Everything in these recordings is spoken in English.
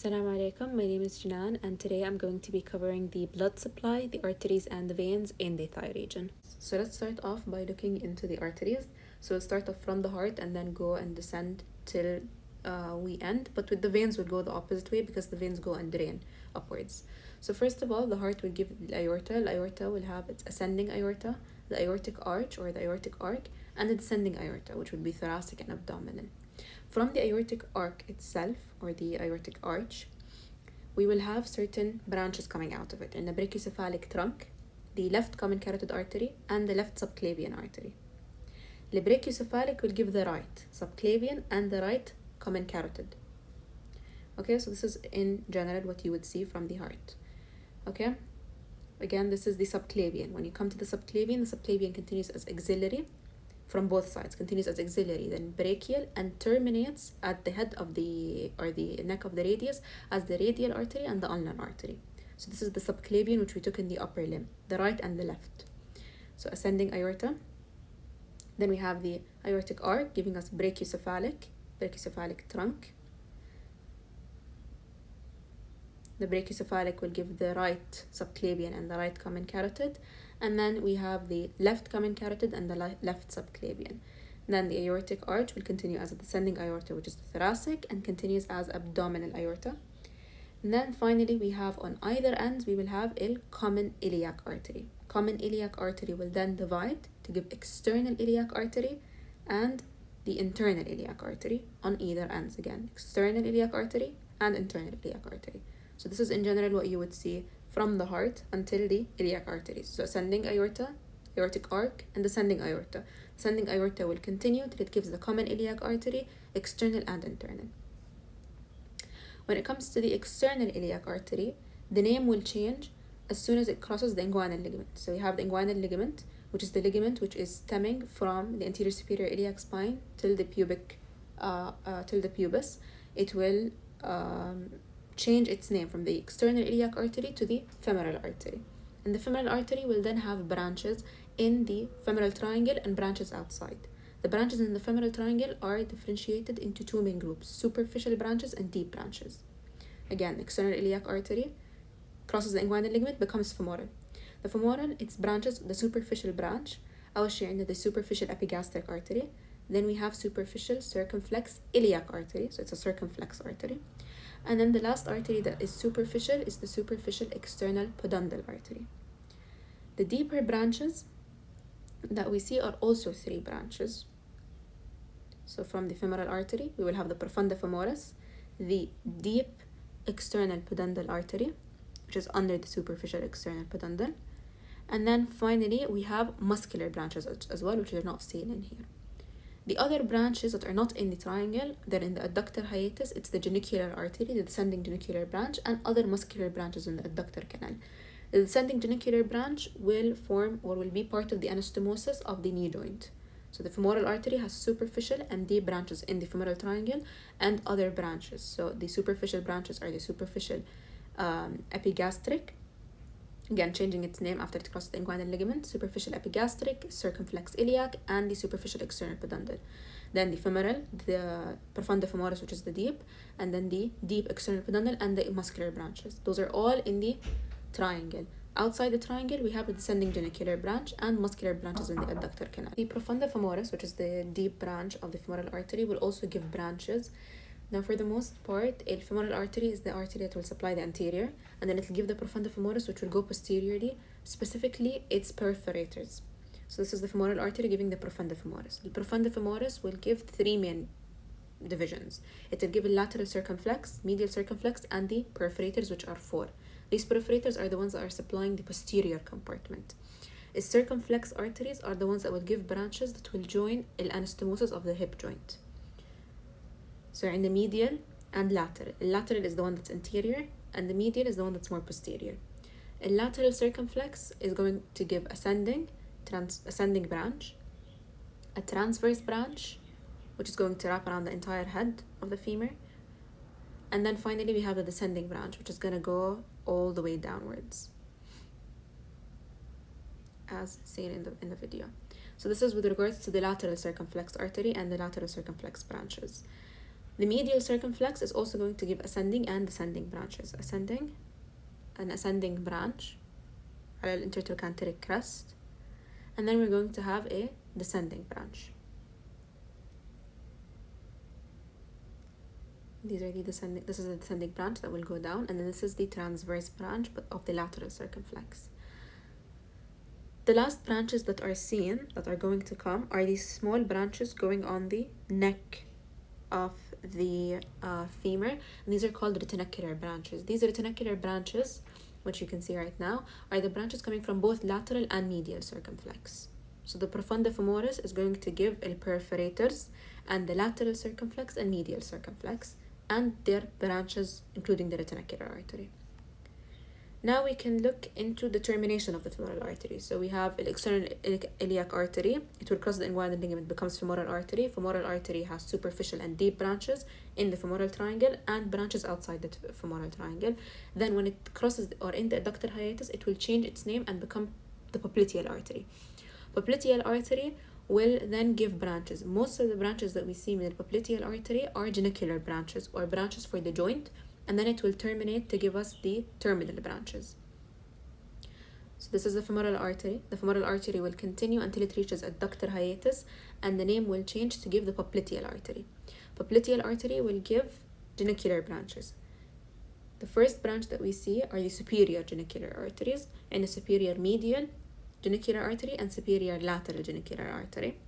Assalamu alaikum, my name is Jenan and today I'm going to be covering the blood supply, the arteries and the veins in the thigh region. So let's start off by looking into the arteries. So we'll start off from the heart and then go and descend till we end, but with the veins we'll go the opposite way because the veins go and drain upwards. So first of all, the heart will give the aorta. The aorta will have its ascending aorta, the aortic arch or the aortic arc, and the descending aorta, which would be thoracic and abdominal. From the aortic arc itself, or the aortic arch, we will have certain branches coming out of it in the brachiocephalic trunk, the left common carotid artery, and the left subclavian artery. The brachiocephalic will give the right subclavian and the right common carotid. Okay, so this is in general what you would see from the heart. Okay, again, this is the subclavian. When you come to the subclavian continues as axillary from both sides, continues as axillary, then brachial, and terminates at the head of the neck of the radius as the radial artery and the ulnar artery. So this is the subclavian, which we took in the upper limb, the right and the left. So ascending aorta. Then we have the aortic arc giving us brachiocephalic trunk. The brachiocephalic will give the right subclavian and the right common carotid. And then we have the left common carotid and the left subclavian. Then the aortic arch will continue as a descending aorta, which is the thoracic, and continues as abdominal aorta. And then finally we have on either ends, we will have a common iliac artery. Common iliac artery will then divide to give external iliac artery and the internal iliac artery on either ends. Again, external iliac artery and internal iliac artery. So this is in general what you would see from the heart until the iliac arteries. So ascending aorta, aortic arc, and descending aorta. Descending aorta will continue till it gives the common iliac artery, external and internal. When it comes to the external iliac artery, the name will change as soon as it crosses the inguinal ligament. So we have the inguinal ligament, which is the ligament which is stemming from the anterior superior iliac spine till the pubis. It will change its name from the external iliac artery to the femoral artery. And the femoral artery will then have branches in the femoral triangle and branches outside. The branches in the femoral triangle are differentiated into two main groups, superficial branches and deep branches. Again, external iliac artery crosses the inguinal ligament, becomes femoral. The femoral, its branches, the superficial branch, أول شيء عندنا the superficial epigastric artery. Then we have superficial circumflex iliac artery, so it's a circumflex artery. And then the last artery that is superficial is the superficial external pudendal artery. The deeper branches that we see are also three branches. So from the femoral artery, we will have the profunda femoris, the deep external pudendal artery, which is under the superficial external pudendal. And then finally, we have muscular branches as well, which are not seen in here. The other branches that are not in the triangle, they're in the adductor hiatus. It's the genicular artery, the descending genicular branch, and other muscular branches in the adductor canal. The descending genicular branch will form or will be part of the anastomosis of the knee joint. So the femoral artery has superficial and deep branches in the femoral triangle and other branches. So the superficial branches are the superficial epigastric, again changing its name after it crosses the inguinal ligament, superficial epigastric, circumflex iliac, and the superficial external pudendal. Then the femoral, the profunda femoris, which is the deep, and then the deep external pudendal and the muscular branches. Those are all in the triangle. Outside the triangle, we have the descending genicular branch and muscular branches in the adductor canal. The profunda femoris, which is the deep branch of the femoral artery, will also give branches. Now, for the most part, the femoral artery is the artery that will supply the anterior, and then it will give the profunda femoris, which will go posteriorly, specifically its perforators. So this is the femoral artery giving the profunda femoris. The profunda femoris will give three main divisions. It will give a lateral circumflex, medial circumflex, and the perforators, which are four. These perforators are the ones that are supplying the posterior compartment. The circumflex arteries are the ones that will give branches that will join the anastomosis of the hip joint. So in the medial and lateral. The lateral is the one that's anterior, and the medial is the one that's more posterior. A lateral circumflex is going to give ascending branch, a transverse branch, which is going to wrap around the entire head of the femur, and then finally we have the descending branch, which is going to go all the way downwards, as seen in the video. So this is with regards to the lateral circumflex artery and the lateral circumflex branches. The medial circumflex is also going to give ascending and descending branches. An ascending branch على الانtertrochanteric crest, and then we're going to have a descending branch. This is the descending branch that will go down, and then this is the transverse branch but of the lateral circumflex. The last branches that are seen, that are going to come, are these small branches going on the neck of the femur, and these are called retinacular branches. These retinacular branches, which you can see right now, are the branches coming from both lateral and medial circumflex. So the profunda femoris is going to give the perforators and the lateral circumflex and medial circumflex and their branches, including the retinacular artery. Now we can look into the termination of the femoral artery. So we have the external iliac artery. It will cross the inguinal ligament, becomes femoral artery. Femoral artery has superficial and deep branches in the femoral triangle and branches outside the femoral triangle. Then when it crosses or in the adductor hiatus, it will change its name and become the popliteal artery. Popliteal artery will then give branches. Most of the branches that we see in the popliteal artery are genicular branches or branches for the joint, and then it will terminate to give us the terminal branches. So this is the femoral artery. The femoral artery will continue until it reaches adductor hiatus, and the name will change to give the popliteal artery. Popliteal artery will give genicular branches. The first branch that we see are the superior genicular arteries, and the superior medial genicular artery and superior lateral genicular artery.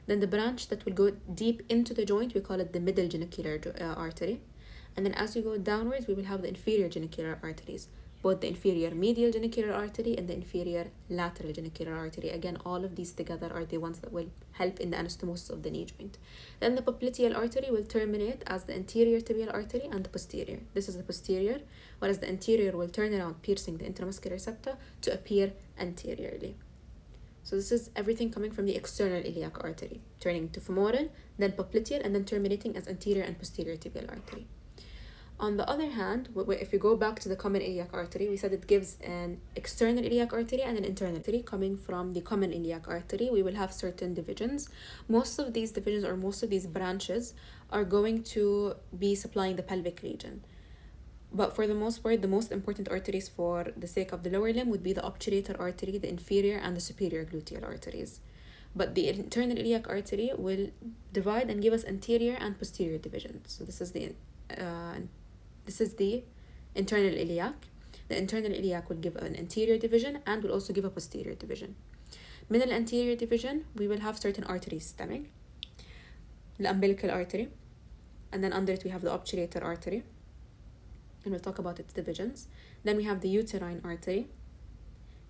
Then the branch that will go deep into the joint, we call it the middle genicular artery. And then as you go downwards, we will have the inferior genicular arteries, both the inferior medial genicular artery and the inferior lateral genicular artery. Again, all of these together are the ones that will help in the anastomosis of the knee joint. Then the popliteal artery will terminate as the anterior tibial artery and the posterior. This is the posterior, whereas the anterior will turn around, piercing the intramuscular septa to appear anteriorly. So this is everything coming from the external iliac artery, turning to femoral, then popliteal, and then terminating as anterior and posterior tibial artery. On the other hand, if we go back to the common iliac artery, we said it gives an external iliac artery and an internal artery. Coming from the common iliac artery, we will have certain divisions. Most of these divisions or most of these branches are going to be supplying the pelvic region. But for the most part, the most important arteries for the sake of the lower limb would be the obturator artery, the inferior and the superior gluteal arteries. But the internal iliac artery will divide and give us anterior and posterior divisions. So this is the internal iliac. The internal iliac will give an anterior division and will also give a posterior division. Middle anterior division, we will have certain arteries stemming. The umbilical artery, and then under it we have the obturator artery, and we'll talk about its divisions. Then we have the uterine artery.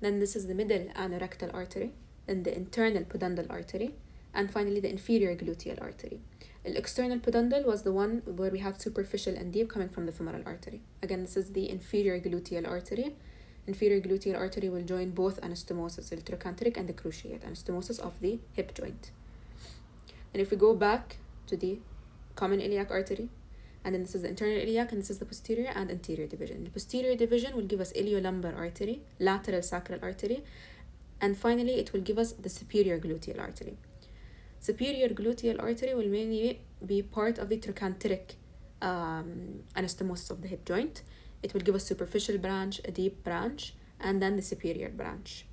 Then this is the middle anorectal artery, then the internal pudendal artery, and finally the inferior gluteal artery. The external pudendal was the one where we have superficial and deep coming from the femoral artery. Again, this is the inferior gluteal artery. Inferior gluteal artery will join both anastomosis, the trochanteric and the cruciate anastomosis of the hip joint. And if we go back to the common iliac artery, and then this is the internal iliac, and this is the posterior and anterior division. The posterior division will give us iliolumbar artery, lateral sacral artery, and finally it will give us the superior gluteal artery. Superior gluteal artery will mainly be part of the trochanteric anastomosis of the hip joint. It will give a superficial branch, a deep branch, and then the superior branch.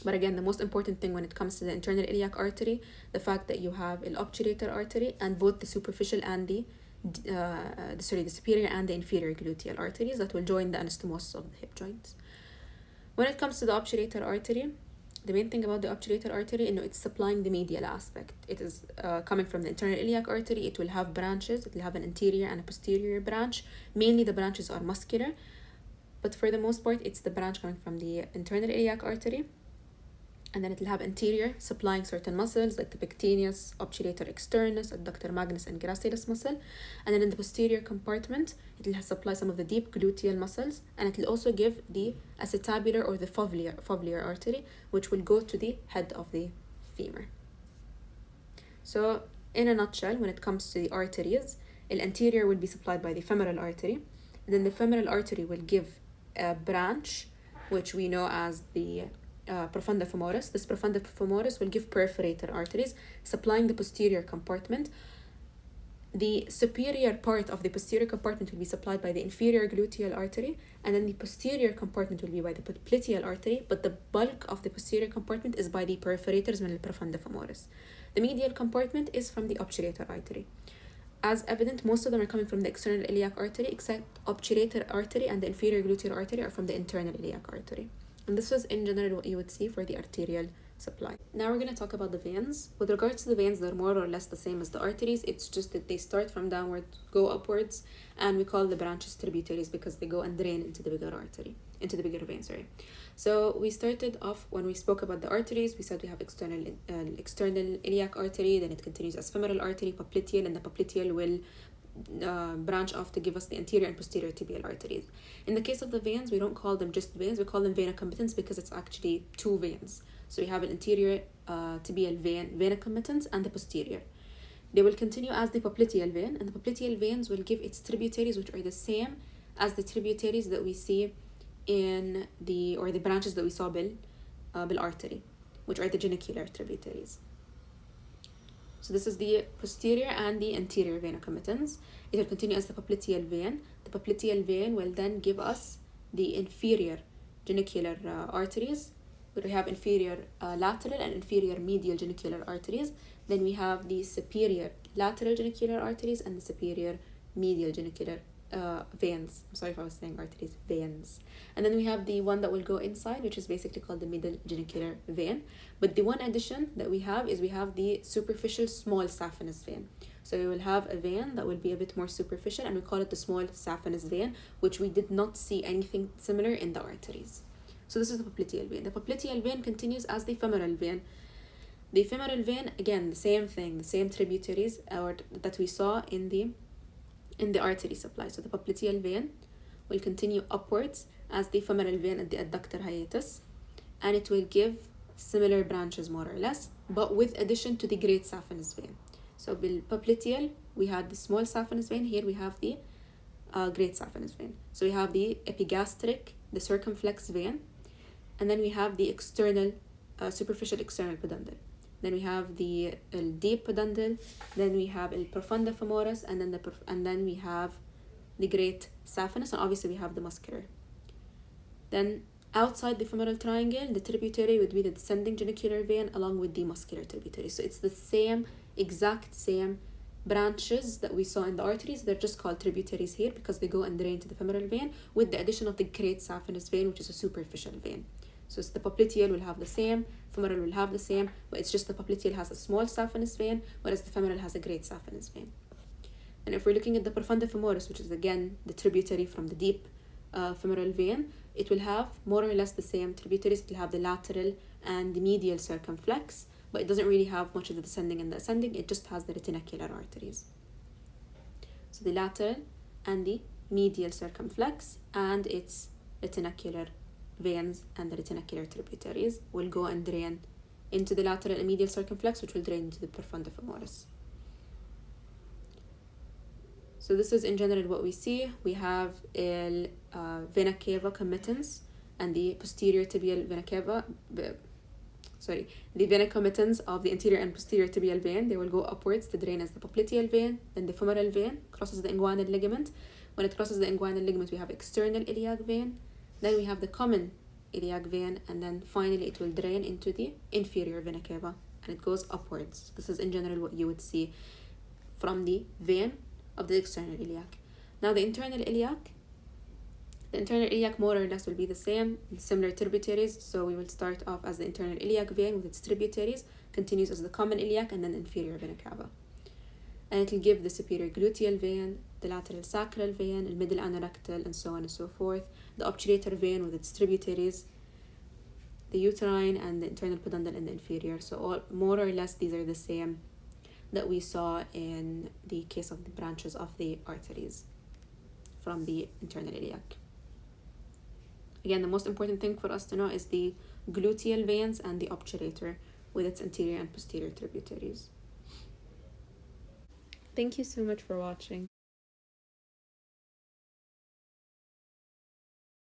But again, the most important thing when it comes to the internal iliac artery, the fact that you have an obturator artery and both the superficial and the superior and the inferior gluteal arteries that will join the anastomosis of the hip joints. When it comes to the obturator artery, the main thing about the obturator artery is it's supplying the medial aspect. It is coming from the internal iliac artery. It will have branches. It will have an anterior and a posterior branch. Mainly the branches are muscular, but for the most part, it's the branch coming from the internal iliac artery. And then it will have anterior supplying certain muscles like the pectineus, obturator externus, adductor magnus, and gracilis muscle. And then in the posterior compartment, it will supply some of the deep gluteal muscles, and it will also give the acetabular or the foveolar artery, which will go to the head of the femur. So in a nutshell, when it comes to the arteries, the anterior will be supplied by the femoral artery. And then the femoral artery will give a branch, which we know as the profunda femoris. This profunda femoris will give perforator arteries supplying the posterior compartment. the superior part of the posterior compartment will be supplied by the inferior gluteal artery, and then the posterior compartment will be by the popliteal artery, but the bulk of the posterior compartment is by the perforators من البروفunda femoris. The medial compartment is from the obturator artery. As evident, most of them are coming from the external iliac artery, except obturator artery and the inferior gluteal artery are from the internal iliac artery. And this was in general what you would see for the arterial supply. Now we're going to talk about the veins. With regards to the veins, they're more or less the same as the arteries. It's just that they start from downward, go upwards, and we call the branches tributaries because they go and drain into the bigger artery, into the bigger vein, sorry. So we started off, when we spoke about the arteries, we said we have external iliac artery, then it continues as femoral artery, popliteal, and the popliteal will branch off to give us the anterior and posterior tibial arteries. In the case of the veins, we don't call them just veins, we call them vena commitans because it's actually two veins. So we have an anterior tibial vein, vena commitans, and the posterior. They will continue as the popliteal vein, and the popliteal veins will give its tributaries, which are the same as the tributaries that we see in the branches that we saw bil artery, which are the genicular tributaries. So this is the posterior and the anterior vena commitans. It will continue as the popliteal vein. The popliteal vein will then give us the inferior genicular arteries. We have inferior lateral and inferior medial genicular arteries. Then we have the superior lateral genicular arteries and the superior medial genicular veins. I'm sorry if I was saying arteries, veins. And then we have the one that will go inside, which is basically called the middle genicular vein. But the one addition that we have is we have the superficial small saphenous vein. So we will have a vein that will be a bit more superficial, and we call it the small saphenous vein, which we did not see anything similar in the arteries. So this is the popliteal vein. The popliteal vein continues as the femoral vein. The femoral vein, again, the same thing, the same tributaries that we saw in the artery supply. So the popliteal vein will continue upwards as the femoral vein at the adductor hiatus, and it will give similar branches more or less, but with addition to the great saphenous vein. So with popliteal, we had the small saphenous vein. Here we have the great saphenous vein. So we have the epigastric, the circumflex vein, and then we have the external, superficial external pudendal. Then we have the deep pudendal. Then we have el profunda femoris, and then we have the great saphenous, and obviously we have the muscular. Then outside the femoral triangle, the tributary would be the descending genicular vein along with the muscular tributary. So it's the same, exact same branches that we saw in the arteries. They're just called tributaries here because they go and drain to the femoral vein with the addition of the great saphenous vein, which is a superficial vein. So the popliteal will have the same, femoral will have the same, but it's just the popliteal has a small saphenous vein, whereas the femoral has a great saphenous vein. And if we're looking at the profunda femoris, which is again the tributary from the deep femoral vein, it will have more or less the same tributaries. It will have the lateral and the medial circumflex, but it doesn't really have much of the descending and the ascending. It just has the retinacular arteries. So the lateral and the medial circumflex and its retinacular veins and the retinacular tributaries will go and drain into the lateral and medial circumflex, which will drain into the profunda femoris. So this is in general what we see. We have a vena cava committans and the posterior tibial vena cava, the vena committans of the anterior and posterior tibial vein. They will go upwards to drain as the popliteal vein. Then the femoral vein crosses the inguinal ligament. When it crosses the inguinal ligament, we have external iliac vein. Then we have the common iliac vein, and then finally it will drain into the inferior vena cava, and it goes upwards. This is in general what you would see from the vein of the external iliac. Now the internal iliac more or less will be the same, similar tributaries. So we will start off as the internal iliac vein with its tributaries, continues as the common iliac, and then inferior vena cava. And it will give the superior gluteal vein, the lateral sacral vein, the middle anorectal, and so on and so forth. The obturator vein with its tributaries, the uterine and the internal pudendal and the inferior. So all more or less these are the same that we saw in the case of the branches of the arteries from the internal iliac. Again, the most important thing for us to know is the gluteal veins and the obturator with its anterior and posterior tributaries. Thank you so much for watching.